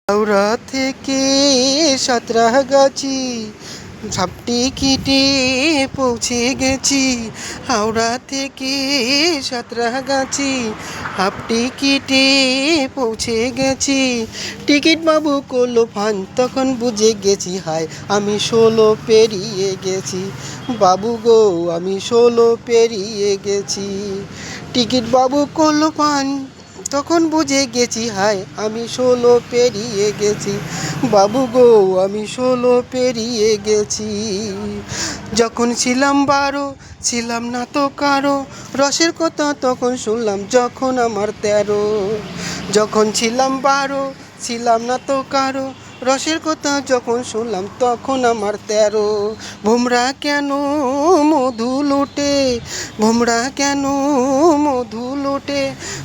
হাওড়া থেকে সাঁতরাগাছি ঝাপটি কেটে পৌঁছে গেছি। হাওড়া থেকে সাঁতরাগাছি হাফ টিকিটে পৌঁছে গেছি। টিকিট বাবু করলো ফান, তখন বুঝে গেছি হায় আমি 16 পেরিয়ে গেছি। বাবু গো আমি 16 পেরিয়ে গেছি। টিকিট বাবু করলো ফান, তখন বুঝে গেছি হায় আমি 16 পেরিয়ে গেছি। বাবু গো আমি 16 পেরিয়ে গেছি। যখন ছিলাম 12 ছিলাম না তো কারো, রসের কথা তখন শুনলাম যখন আমার 13। যখন ছিলাম 12 ছিলাম না তো কারো, রসের কথা যখন শুনলাম তখন আমার 13। ভোমরা কেন মধু লোটে, ভোমরা কেন মধু লোটে,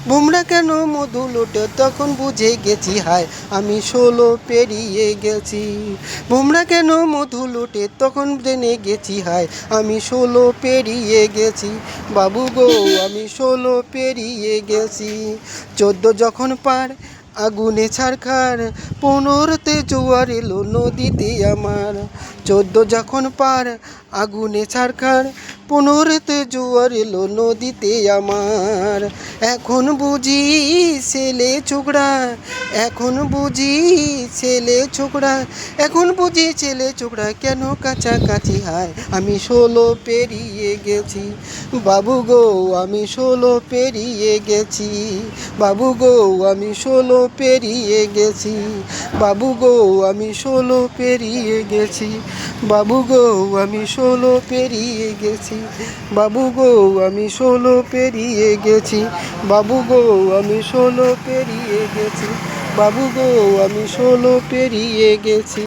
ভোমরা কেন মধু লোটে, তখন বুঝে গেছি হায় আমি 16 পেরিয়ে গেছি। ভোমরা কেন মধু লোটে, তখন জেনে গেছি হায় আমি 16 পেরিয়ে গেছি। বাবু গো আমি 16 পেরিয়ে গেছি। 14 যখন পার আগুনে ছারখার, 15তে জোয়ার এলো নদীতে আমার। 14 যখন পার আগুনে ছারখার, 15তে জোয়ার এলো নদীতে আমার। এখন বুঝি ছেলে ছোকরা, এখন বুঝি ছেলে ছোকরা, এখন বুঝি ছেলে ছোকরা কেন কাছাকাছি হায় আমি 16 পেরিয়ে গেছি। বাবু গো আমি 16 পেরিয়ে গেছি। বাবু গো আমি 16 পেরিয়ে গেছি। বাবু গো আমি 16 পেরিয়ে গেছি। বাবু গো আমি 16 পেরিয়ে গেছি। বাবু গো আমি 16 পেরিয়ে গেছি। বাবু গো আমি 16 পেরিয়ে গেছি। বাবু গো আমি 16 পেরিয়ে গেছি।